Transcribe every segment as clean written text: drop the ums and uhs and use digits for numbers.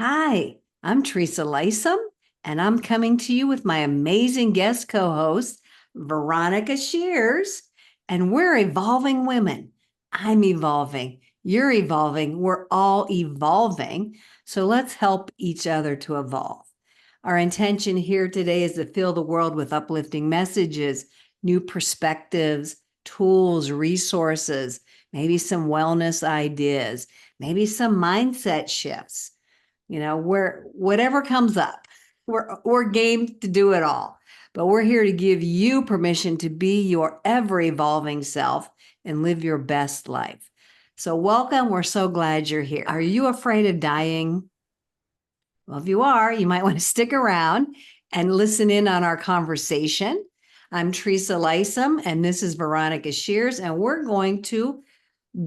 Hi, I'm Teresa Lisum, and I'm coming to you with my amazing guest co-host, Veronica Scheers, and we're evolving women. I'm evolving, you're evolving, we're all evolving. So let's help each other to evolve. Our intention here today is to fill the world with uplifting messages, new perspectives, tools, resources, maybe some wellness ideas, maybe some mindset shifts. Where whatever comes up, we're game to do it all. But we're here to give you permission to be your ever evolving self and live your best life. So welcome. We're so glad you're here. Are you afraid of dying? Well, if you are, you might want to stick around and listen in on our conversation. I'm Teresa Lisum, and this is Veronica Scheers, and we're going to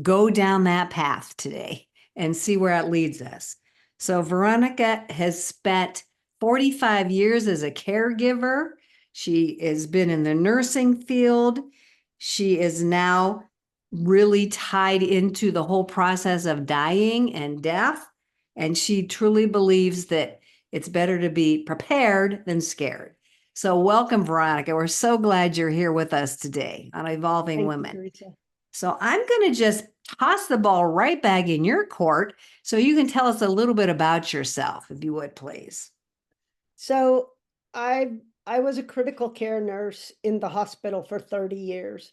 go down that path today and see where it leads us. So Veronica has spent 45 years as a caregiver. She has been in the nursing field. She is now really tied into the whole process of dying and death. And she truly believes that it's better to be prepared than scared. So welcome, Veronica. We're so glad you're here with us today on Evolving Thank Women. you, Teresa. So I'm going to just toss the ball right back in your court so you can tell us a little bit about yourself, if you would, please. So I was a critical care nurse in the hospital for 30 years.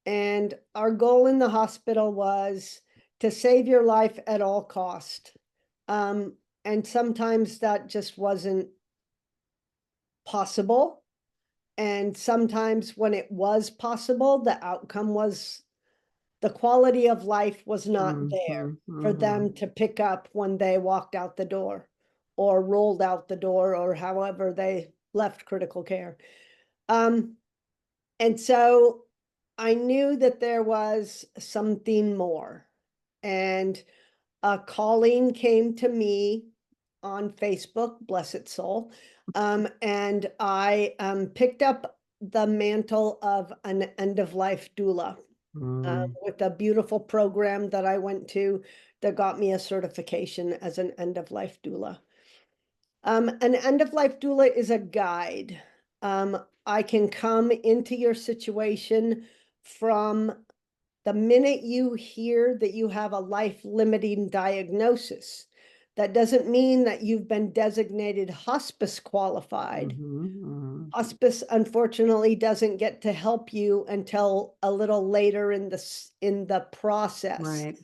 And our goal in the hospital was to save your life at all cost. And sometimes that just wasn't possible. And sometimes when it was possible, the outcome was the quality of life was not there for them to pick up when they walked out the door or rolled out the door or however they left critical care. And so I knew that there was something more. And a calling came to me on Facebook, bless its soul. And I picked up the mantle of an end-of-life doula. With a beautiful program that I went to that got me a certification as an end-of-life doula. An end-of-life doula is a guide. I can come into your situation from the minute you hear that you have a life-limiting diagnosis. That doesn't mean that you've been designated hospice qualified. Hospice, unfortunately, doesn't get to help you until a little later in the process. Right.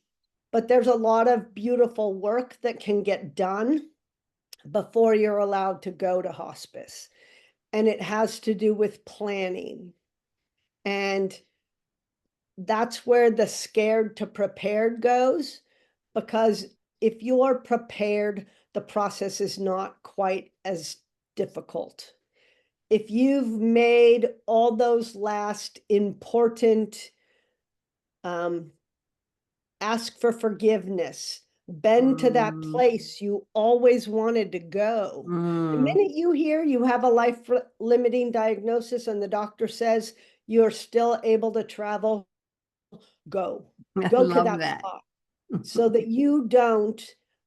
But there's a lot of beautiful work that can get done before you're allowed to go to hospice. And it has to do with planning. And that's where the scared to prepared goes, because if you're prepared, the process is not quite as difficult. If you've made all those last important ask for forgiveness, been to that place you always wanted to go. The minute you hear you have a life-limiting diagnosis and the doctor says you're still able to travel, go to that spot so that you don't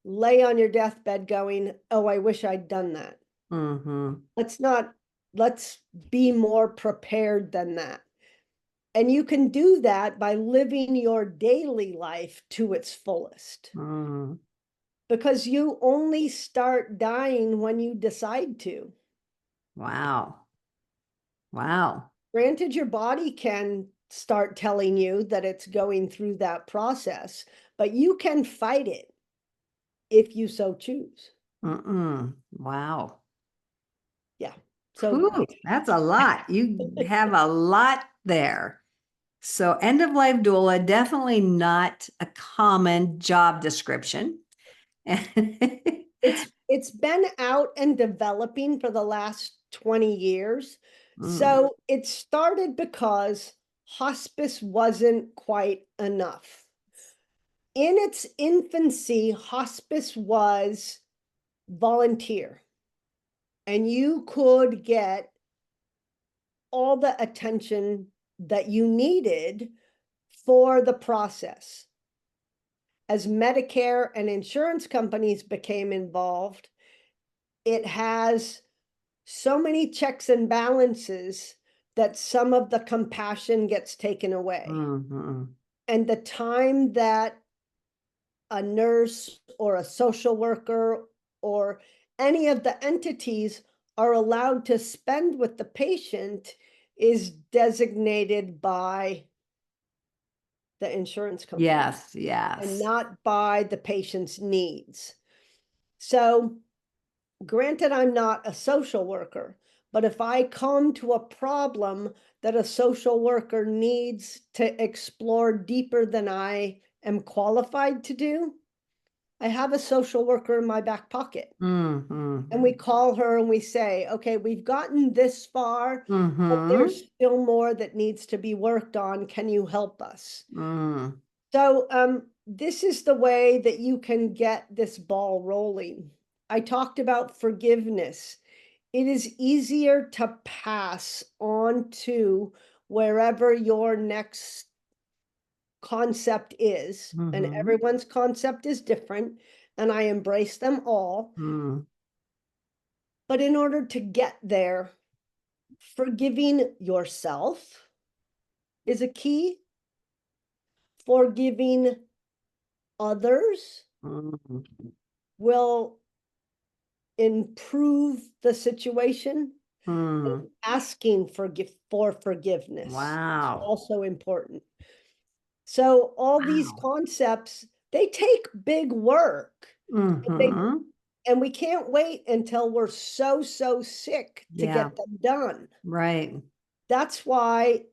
lay on your deathbed going, oh, I wish I'd done that. Let's be more prepared than that. And you can do that by living your daily life to its fullest. Because you only start dying when you decide to. Wow. Wow. Granted, your body can start telling you that it's going through that process, but you can fight it if you so choose. Wow. Yeah. So that's a lot. You have a lot there. So end-of-life doula, definitely not a common job description. It's been out and developing for the last 20 years. So it started because hospice wasn't quite enough. In its infancy, hospice was volunteer, and you could get all the attention that you needed for the process. as Medicare and insurance companies became involved, it has so many checks and balances that some of the compassion gets taken away. Mhm. And the time that a nurse or a social worker or any of the entities are allowed to spend with the patient is designated by the insurance company Yes, and yes. not by the patient's needs. So, granted, I'm not a social worker, but if I come to a problem that a social worker needs to explore deeper than I am qualified to do, I have a social worker in my back pocket. Mhm. And we call her and we say, okay, we've gotten this far, but Mhm. there's still more that needs to be worked on. Can you help us? Mm. So this is the way that you can get this ball rolling. I talked about forgiveness. It is easier to pass on to wherever your next concept is, and Mhm. everyone's concept is different, and I embrace them all. Mm. But in order to get there, forgiving yourself is a key, forgiving others Mm. will improve the situation. Mm. Asking for forgiveness is Wow. also important. So all these Wow. concepts, they take big work. And they Mhm. and we can't wait until we're so sick to Yeah, get them done. right. That's why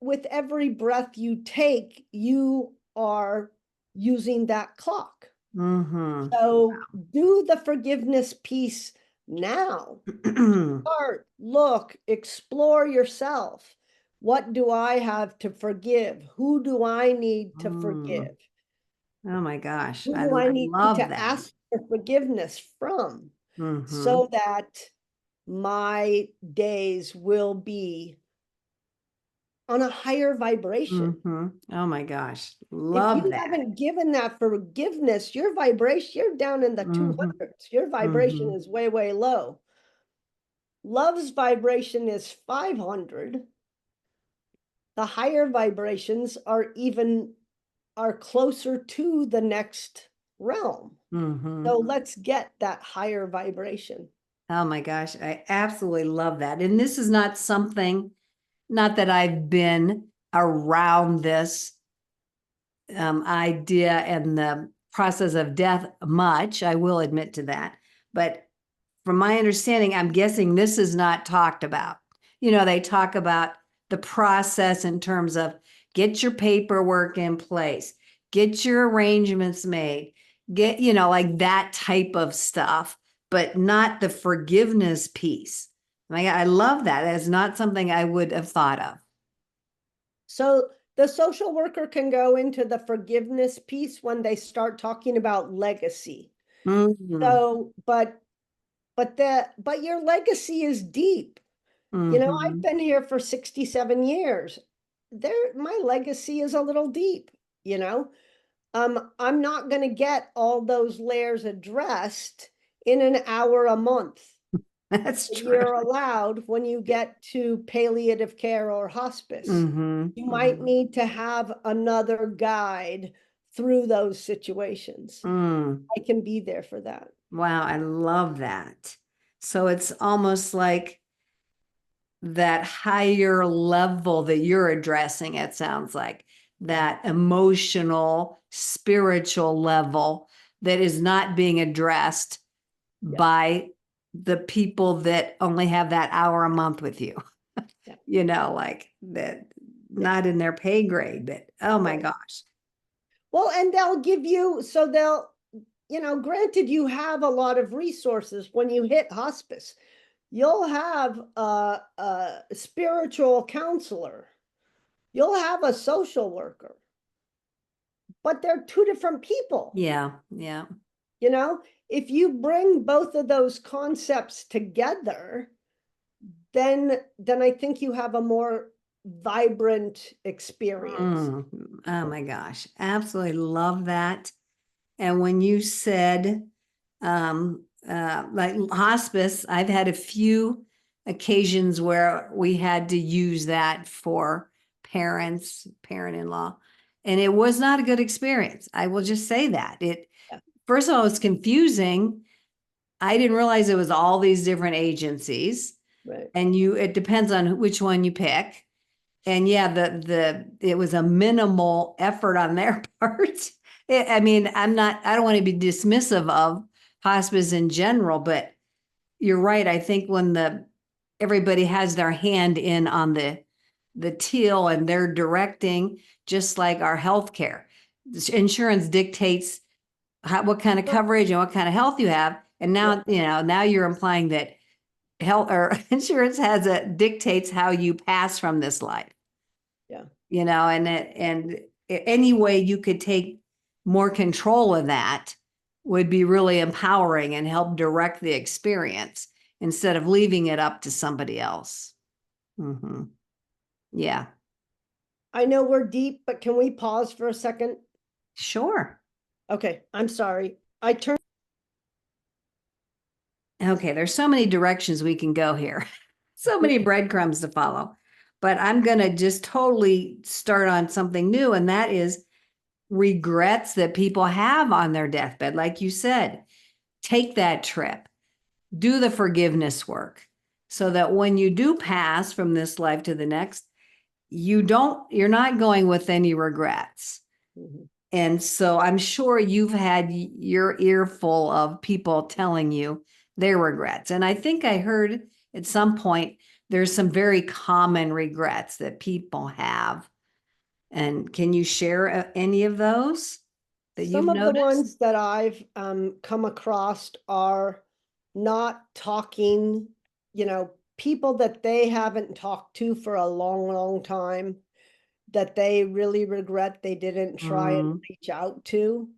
with every breath you take, you are using that clock. Mhm. So do the forgiveness piece now. Start, look, explore yourself. What do I have to forgive? Who do I need to Mm. forgive? Oh my gosh, Who I do I need love to that. ask for forgiveness from so Mhm. that my days will be on a higher vibration? Mhm. Oh my gosh, If love you that. haven't given that forgiveness, your vibration, you're down in the Mhm. 200s. Your vibration Mhm. is way low. Love's vibration is 500. The higher vibrations are closer to the next realm. Mhm. So let's get that higher vibration. Oh my gosh, I absolutely love that. And this is not something, not that I've been around this idea and the process of death much. I will admit to that. But from my understanding, I'm guessing this is not talked about. You know, they talk about the process in terms of get your paperwork in place, get your arrangements made, get, you know, like that type of stuff, but not the forgiveness piece. Like, I love that. That's not something I would have thought of. So the social worker can go into the forgiveness piece when they start talking about legacy. Mhm. So, but your legacy is deep. You know, I've Mhm. been here for 67 years. My legacy is a little deep, you know. I'm not going to get all those layers addressed in an hour a month. That's true. You're allowed when you get to palliative care or hospice. Mhm. You might Mhm. need to have another guide through those situations. Mm. I can be there for that. Wow, I love that. So it's almost like that higher level that you're addressing, it sounds like that emotional, spiritual level that is not being addressed Yeah, by the people that only have that hour a month with you, yeah, you know, like that, yeah. not in their pay grade, but oh my Right. gosh. Well, and they'll give you, so they'll, you know, granted, you have a lot of resources when you hit hospice. You'll have a spiritual counselor, you'll have a social worker, but they're two different people. Yeah, yeah. You know, if you bring both of those concepts together, then I think you have a more vibrant experience. Oh my gosh, absolutely love that. And when you said like hospice, I've had a few occasions where we had to use that for parent-in-law, and it was not a good experience. I will just say that. Yeah. First of all, it's confusing. I didn't realize it was all these different agencies, Right. and it depends on which one you pick. And yeah, it was a minimal effort on their part. I mean, I don't want to be dismissive of hospice in general, but you're right. I think when everybody has their hand in on the till and they're directing, just like our healthcare, insurance dictates what kind of coverage and what kind of health you have. And now, now you're implying that health or insurance dictates how you pass from this life. Yeah. And any way you could take more control of that would be really empowering and help direct the experience instead of leaving it up to somebody else. Yeah, I know we're deep, but can we pause for a second? sure. Okay, I'm sorry. Okay, there's so many directions we can go here. So many breadcrumbs to follow. But I'm going to just totally start on something new, and that is regrets that people have on their deathbed. Like you said, take that trip, do the forgiveness work so that when you do pass from this life to the next, you're not going with any regrets. Mhm. And so I'm sure you've had your earful of people telling you their regrets. And I think I heard at some point there's some very common regrets that people have. And can you share any of those that you've Some of the noticed? ones that I've come across are not talking, people that they haven't talked to for a long, long time, that they really regret they didn't try and reach out to.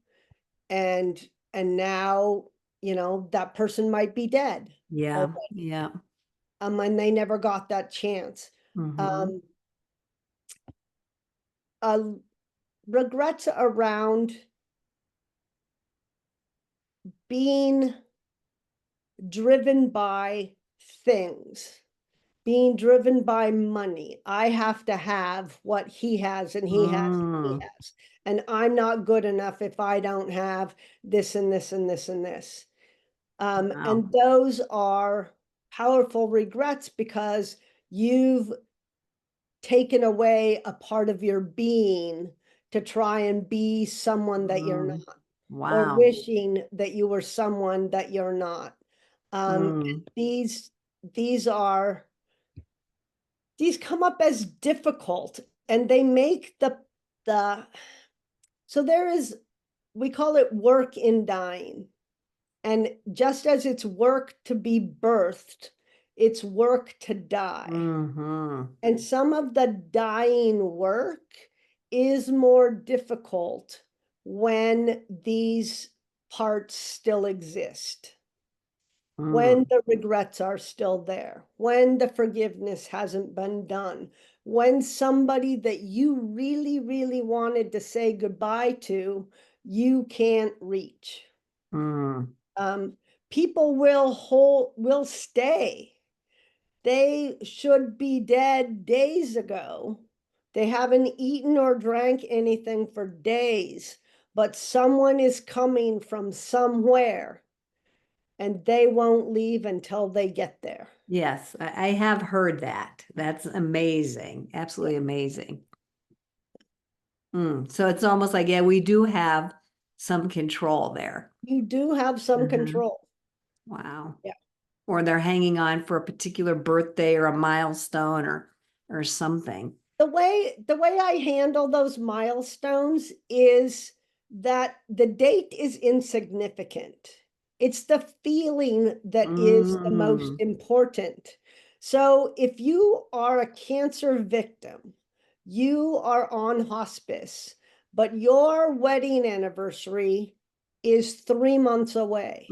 And now, that person might be dead Yeah, already. yeah. And they never got that chance. Mhm. Uh, Regrets around being driven by things, being driven by money. I have to have what he has and he has and he has. And I'm not good enough if I don't have this and this and this and this. Wow. And those are powerful regrets because you've taken away a part of your being to try and be someone that you're not, or Wow. wishing that you were someone that you're not. These these are these come up as difficult, and they make the so there is, we call it work in dying. And just as it's work to be birthed, it's work to die. And some of the dying work is more difficult when these parts still exist, when the regrets are still there, when the forgiveness hasn't been done, when somebody that you really, really wanted to say goodbye to, you can't reach. People will stay. They should be dead days ago. They haven't eaten or drank anything for days, but someone is coming from somewhere and they won't leave until they get there. Yes, I have heard that. That's amazing. Absolutely amazing. So it's almost like, yeah, we do have some control there. You do have some control. Wow. Yeah. Or they're hanging on for a particular birthday or a milestone or something. The way I handle those milestones is that the date is insignificant. It's the feeling that is the most important. So if you are a cancer victim, you are on hospice, but your wedding anniversary is 3 months away.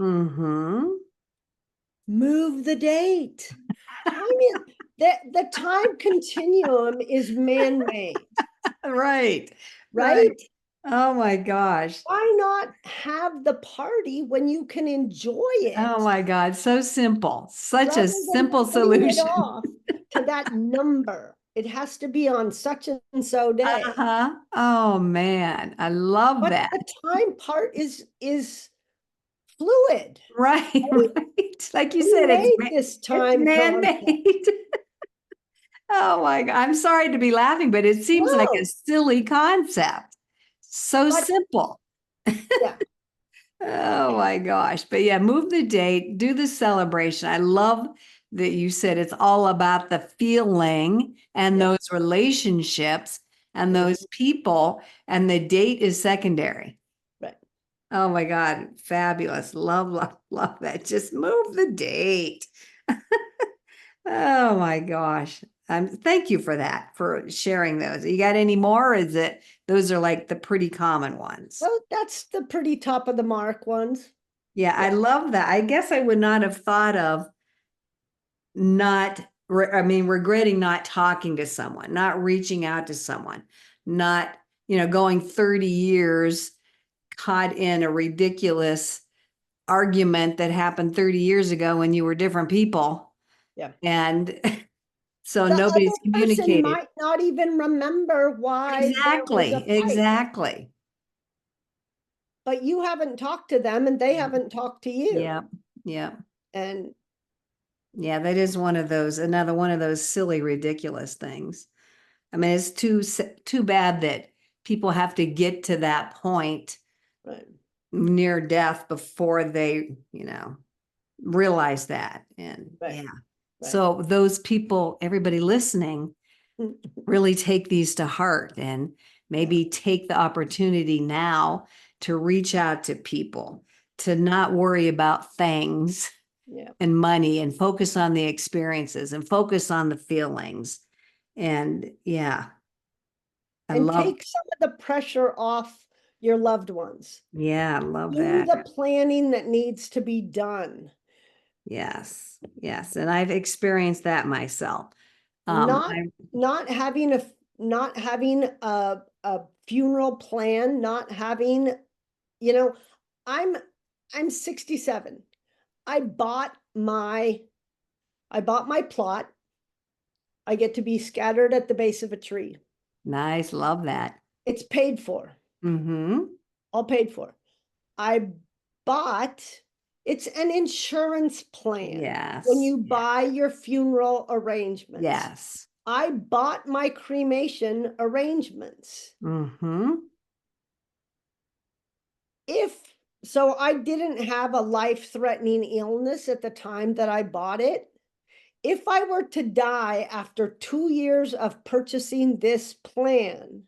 Move the date. Time it. the time continuum is man-made, Right. right? Right. Oh my gosh. Why not have the party when you can enjoy Oh it my God. So simple. Such a rather than simple putting it solution. off to that number? It has to be on such and so day. Uh-huh. Oh man. I love But that. the time part is fluid. Right. Right? Right. Like you Who said, made this it's time concept? man-made. Oh my God. I'm sorry to be laughing, but it seems like a No, silly concept. So but simple. yeah, Oh my gosh. But yeah, move the date, do the celebration. I love that you said it's all about the feeling and yeah. those relationships and Mhm. those people, and the date is secondary. Right. Oh my God. Fabulous. Love, love, love that. Just move the date. Oh my gosh. Thank you for that, for sharing those. You got any more? Or is it those are like the pretty common ones? So that's the pretty top of the mark ones. Yeah, I Yeah, love that. I guess I would not have thought of regretting not talking to someone, not reaching out to someone, not, going 30 years caught in a ridiculous argument that happened 30 years ago when you were different people. yeah. And so The nobody's other person communicated. might not even remember why there was a Exactly. fight, Exactly. but you haven't talked to them and they haven't talked to you. Yeah. Yeah. And Yeah. That is another one of those silly, ridiculous things. I mean, it's too bad that people have to get to that point right, near death before they, realize that. And right, yeah. right. So those people, everybody listening, really take these to heart and Yeah, maybe take the opportunity now to reach out to people, to not worry about things yeah. and money and focus on the experiences and focus on the feelings. And yeah, I And love, take some of the pressure off your loved ones. yeah, I love Do that. the planning that needs to be done. Yes, yes. And I've experienced that myself. Not I not having a funeral plan, not having, you know, I'm I'm 67. I bought my I bought my plot. I get to be scattered at the base of a tree. nice, love that. It's paid for, Mm-hmm. all paid for. I bought, it's an insurance plan when Yes, you yeah, buy your funeral arrangements. yes. I bought my cremation arrangements. Mm-hmm. If so, I didn't have a life-threatening illness at the time that I bought it. If I were to die after 2 years of purchasing this plan,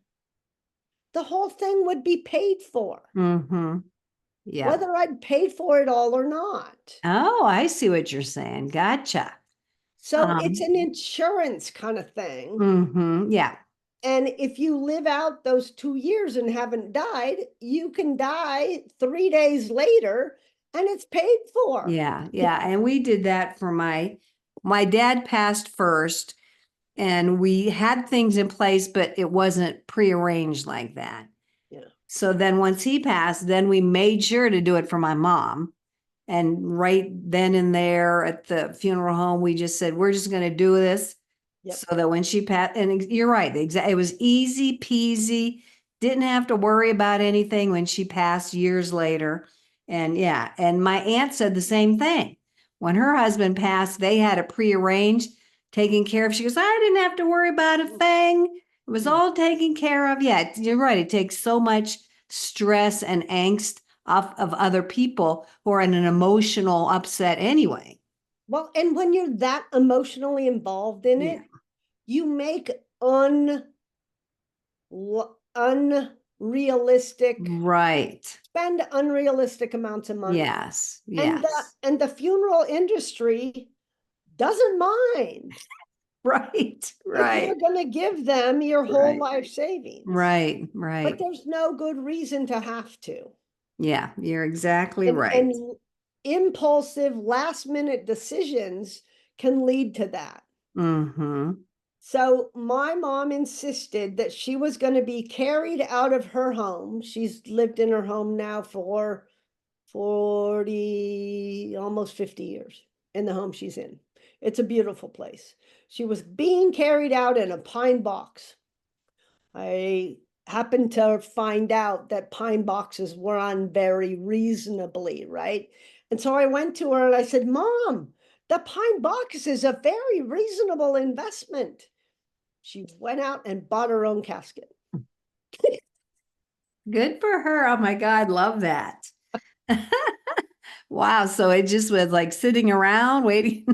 the whole thing would be paid for, Mm-hmm. Yeah. whether I'd paid for it all or not. Oh, I see what you're saying. Gotcha. So it's Um, an insurance kind of thing. yeah. And if you live out those 2 years and haven't died, you can die 3 days later and it's paid for. Yeah, yeah. And we did that for my dad passed first, and we had things in place, but it wasn't prearranged like that. Yeah. So then once he passed, then we made sure to do it for my mom. And right then and there at the funeral home, we just said, we're just going to do this Yep. so that when she passed, and you're right, it was easy peasy, didn't have to worry about anything when she passed years later. And yeah, and my aunt said the same thing. When her husband passed, they had it prearranged, taken care of. She goes, I didn't have to worry about a thing. It was all taken care of. Yeah, you're right. It takes so much stress and angst off of other people who are in an emotional upset anyway. Well, and when you're that emotionally involved in Yeah. it, you make unrealistic, Right. spend unrealistic amounts of money. Yes. And Yes. the funeral industry doesn't mind Right. if you're Right. going to give them your whole Right. life savings. Right. But Right. there's no good reason to have to. Yeah, you're exactly And right. and impulsive last minute decisions can lead to that. Mm-hmm. So my mom insisted that she was going to be carried out of her home. She's lived in her home now for 40, almost 50 years in the home she's in. It's a beautiful place. She was being carried out in a pine box. I happened to find out that pine boxes were on very reasonably, right? And so I went to her and I said, Mom, the pine box is a very reasonable investment. She went out and bought her own casket. Good for her. Oh my God, love that. Wow. So it just was like sitting around waiting.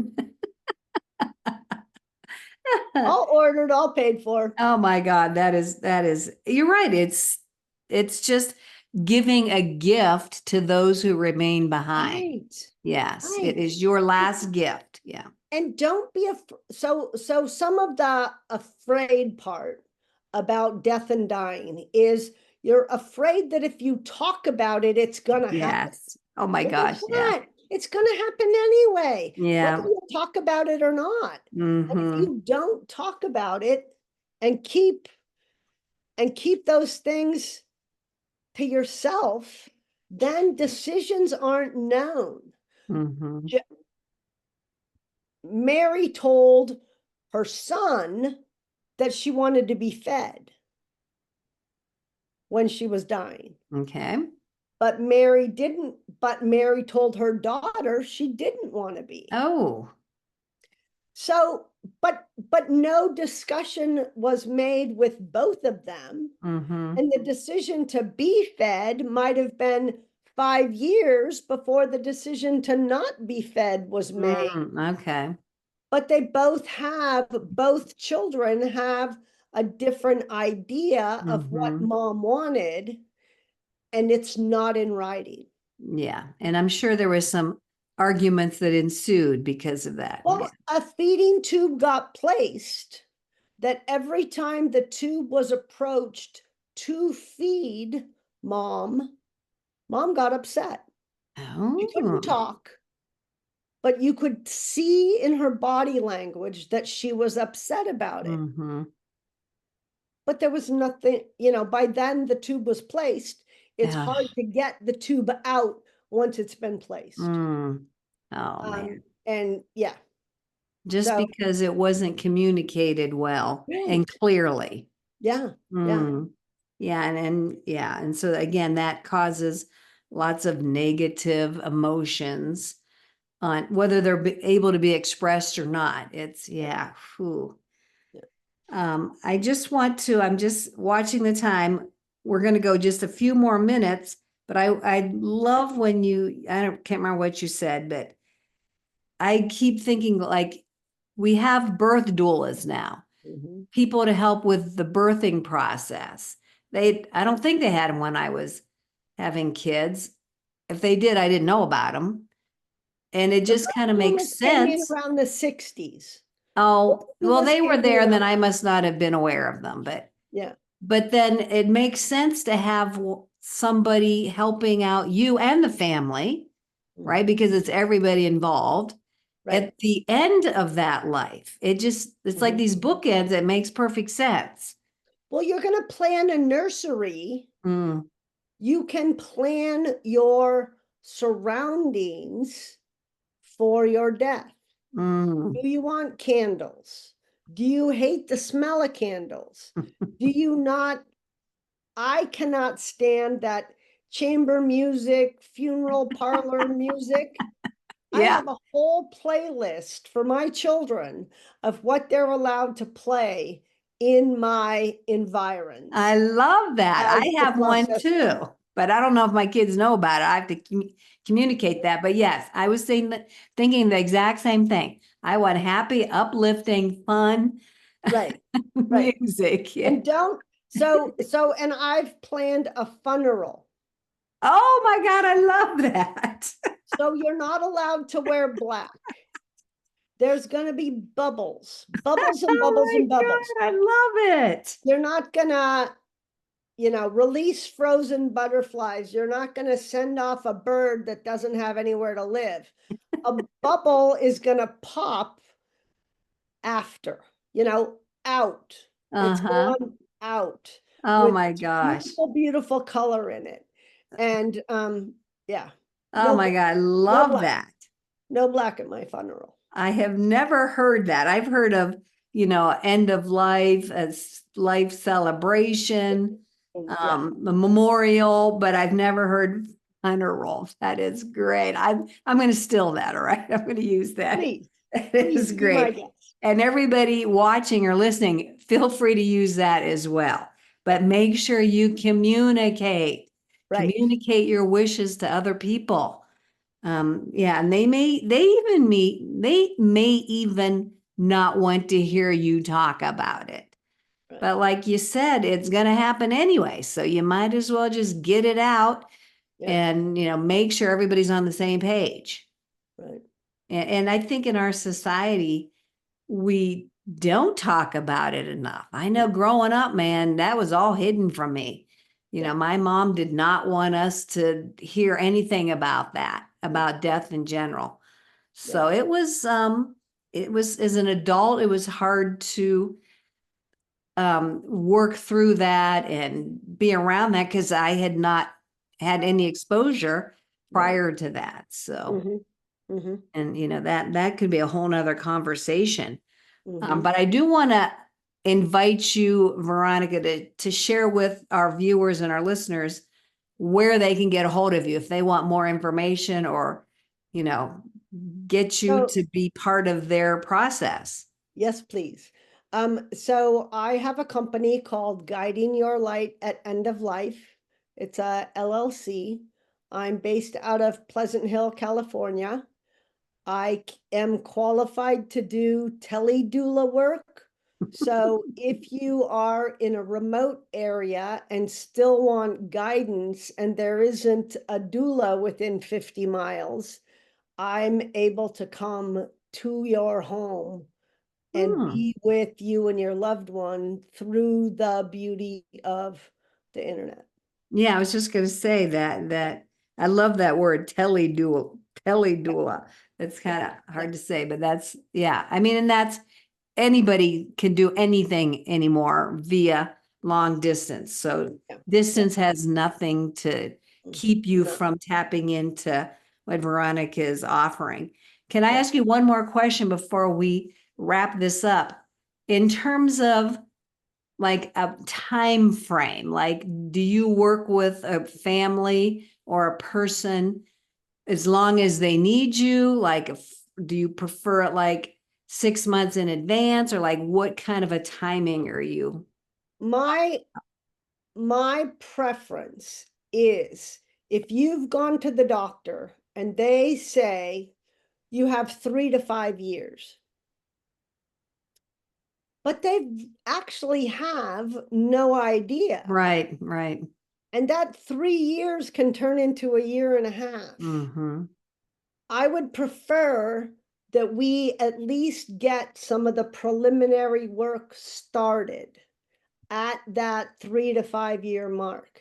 All ordered, all paid for. Oh my God, you're right. It's just giving a gift to those who remain behind. Right, Yes, it right. is your last gift. Yeah. And don't be so some of the afraid part about death and dying is you're afraid that if you talk about it, it's gonna happen. Yes. Oh my Well, gosh, guess yeah. what? It's gonna happen anyway, whether Yeah. you talk about it or not. And if Mm-hmm. you don't talk about it and keep those things to yourself, then decisions aren't known. Mm-hmm. Mary told her son that she wanted to be fed when she was dying. Okay. But Mary told her daughter she didn't want to be. Oh. So, but no discussion was made with both of them. Mm-hmm. And the decision to be fed might have been 5 years before the decision to not be fed was made. Okay. But both children have a different idea of what Mm-hmm. mom wanted, and it's not in writing. Yeah. And I'm sure there was some arguments that ensued because of that. Yeah. Well, a feeding tube got placed that every time the tube was approached to feed mom, mom got upset. She couldn't Oh. talk, but you could see in her body language that she was upset about it. Mm-hmm. But there was nothing, by then the tube was placed. It's Yeah. hard to get the tube out once it's been placed. Mm. Oh man. And yeah, Just so because it wasn't communicated well and right. clearly. Yeah, yeah, Mm. Yeah, and yeah, and so again, that causes lots of negative emotions on whether they're able to be expressed or not. It's yeah. Whew. yeah. I just want to, I'm just watching the time. We're going to go just a few more minutes, but I love when can't remember what you said, but I keep thinking like we have birth doulas now, Mhm. people to help with the birthing process. I don't think they had them when I was having kids. If they did, I didn't know about them. And it The just kind of makes Romans came in sense. around the 60s. Oh, well, Doulas they were came in there, and then around, I must not have been aware of them, yeah. but then it makes sense to have somebody helping out you and the family, right? Mhm. Because it's everybody involved Right. at the end of that life. It's like Mhm. these bookends. It makes perfect sense. Well, you're going to plan a nursery. Mm, You can plan your surroundings for your death. mm. Do you want candles? Do you hate the smell of candles? Do you not? I cannot stand that chamber music, funeral parlor music. I Yeah, have a whole playlist for my children of what they're allowed to play in my environs I love that. as I the have one process too, goes. but I don't know if my kids know about it. I have to communicate that. But yes, I was thinking the exact same thing. I want happy, uplifting, fun Right, right. music. Yeah. And and I've planned a funeral. Oh my God, I love that. So you're not allowed to wear black. There's going to be bubbles, bubbles and Oh bubbles my and bubbles. God, I love it. You're not going to, release frozen butterflies. You're not going to send off a bird that doesn't have anywhere to live. A bubble is going to pop after, out. It's Uh-huh. gone out Oh with my gosh. beautiful, beautiful color in it. And yeah, Oh no, my God. I no love black, that. no black at my funeral. I have never heard that. I've heard of, end of life, as life celebration, Yeah, a memorial, but I've never heard funeral. That is great. I'm going to steal that. All right. I'm going to use that. please, It please is be my great. guest. And everybody watching or listening, feel free to use that as well. But make sure you communicate. Right, Communicate your wishes to other people. Yeah, and they may even not want to hear you talk about it. right, But like you said, it's going to happen anyway. So you might as well just get it out yeah, and, make sure everybody's on the same page. right. And I think in our society, we don't talk about it enough. I know growing up, man, that was all hidden from me. Yeah, My mom did not want us to hear anything about that, about death in general. right, So it was as an adult, it was hard to work through that and be around that because I had not had any exposure right. prior to that. So, Mm-hmm, mm-hmm, and that could be a whole nother conversation. mm-hmm. But I do want to invite you, Veronica, to share with our viewers and our listeners where they can get a hold of you if they want more information or, you know, get you So, to be part of their process. yes, please. So I have a company called Guiding Your Light at End of Life. It's a LLC. I'm based out of Pleasant Hill, California. Am qualified to do teledoula work. So if you are in a remote area and still want guidance and there isn't a doula within 50 miles, I'm able to come to your home and Hmm. be with you and your loved one through the beauty of the internet. Yeah, I was just going to say that I love that word teledoula. Teledoula. It's Yeah, kind of yeah, hard to say, but that's yeah. I mean, and that's anybody can do anything anymore via long distance. So yeah, yeah. distance has nothing to Mm. keep you No, from tapping into what Veronica is offering. Can I yeah. ask you one more question before we wrap this up? In terms of like a time frame, like do you work with a family or a person as long as they need you? Like, do you prefer it like 6 months in advance or like what kind of a timing are you? My my preference is if you've gone to the doctor and they say you have 3 to 5 years, but they actually have no idea. Right, right. And that 3 years can turn into a year and a half. Mm-hmm. I would prefer that we at least get some of the preliminary work started at that 3 to 5 year mark.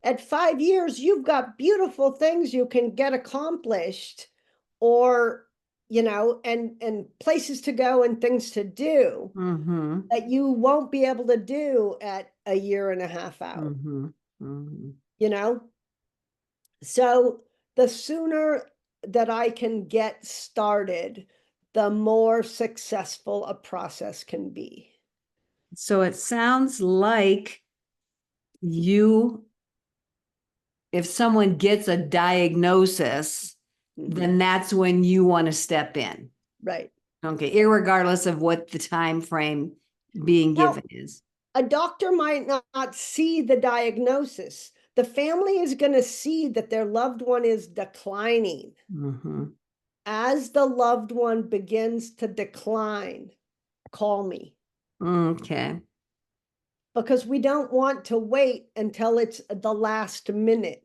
At 5 years, you've got beautiful things you can get accomplished or, and places to go and things to do Mm-hmm. that you won't be able to do at a year and a half out, Mm-hmm. Mm-hmm. you know? So the sooner that I can get started, the more successful a process can be. So it sounds like you, if someone gets a diagnosis, Mhm. then that's when you want to step in. Right. Okay, irregardless of what the time frame being Now, given is. a doctor might not see the diagnosis. The family is going to see that their loved one is declining. Mm-hmm. As the loved one begins to decline, call me Okay, because we don't want to wait until it's the last minute.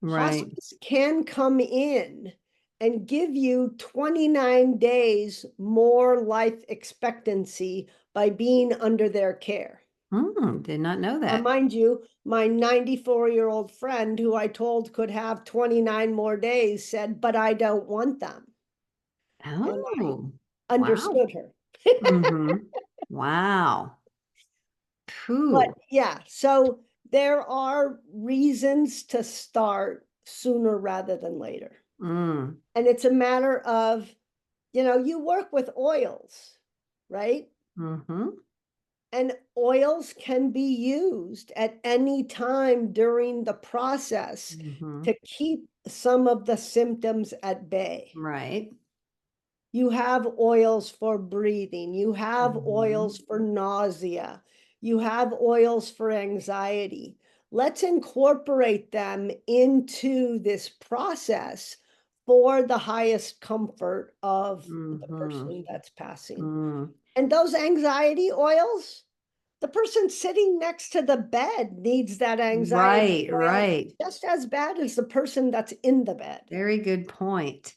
right. Hospice can come in and give you 29 days more life expectancy by being under their care. Did not know Now, that. mind you, my 94-year-old friend who I told could have 29 more days said, but I don't want them. And I Oh, wow. understood her. Mhm. Wow. But Phew. yeah, so there are reasons to start sooner rather than later. Mm. And it's a matter of, you work with oils, right? Mhm. And oils can be used at any time during the process Mhm. to keep some of the symptoms at bay. Right. You have oils for breathing, you have oils Mhm. for nausea, you have oils for anxiety. Let's incorporate them into this process for the highest comfort of the Mhm. person that's passing. Mm. And those anxiety oils, the person sitting next to the bed needs that anxiety Right, oil right. just as bad as the person that's in the bed. Very good point.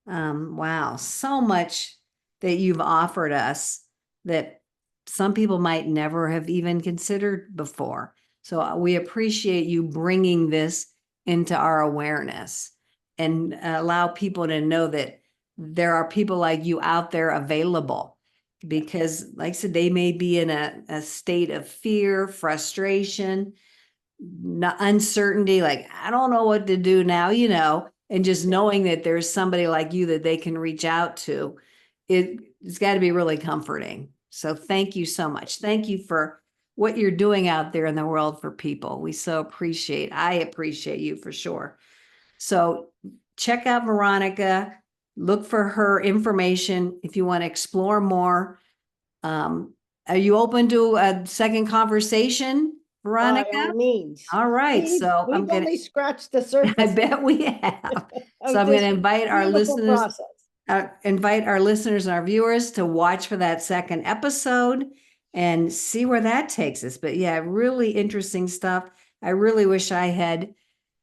Wow, so much that you've offered us that some people might never have even considered before. So we appreciate you bringing this into our awareness and allow people to know that there are people like you out there available. Because, like I said, they may be in a state of fear, frustration, uncertainty, like, I don't know what to do now, and just knowing that there's somebody like you that they can reach out to, it's got to be really comforting. So thank you so much. Thank you for what you're doing out there in the world for people. I appreciate you for sure. So check out Veronica, look for her information if you want to explore more. Um, are you open to a second conversation, By Veronica? all means. All right, We've so we've only scratched the I surface bet we have. So of I'm going this to beautiful process. invite our listeners and our viewers to watch for that second episode and see where that takes us. But yeah, really interesting stuff. I really wish I had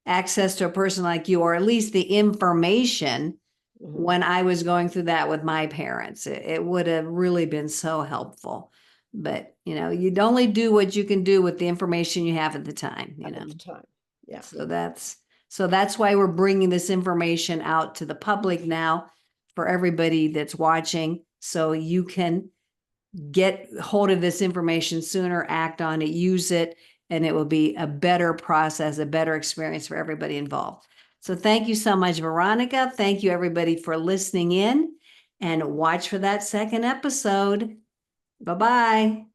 access to a person like you, or at least the information Mhm. when I was going through that with my parents. It would have really been so helpful. But, you'd only do what you can do with the information you have at the time, At the time. Yeah. So that's why we're bringing this information out to the public now for everybody that's watching. So you can get hold of this information sooner, act on it, use it, and it will be a better process, a better experience for everybody involved. So thank you so much, Veronica. Thank you, everybody, for listening in, and watch for that second episode. Bye-bye.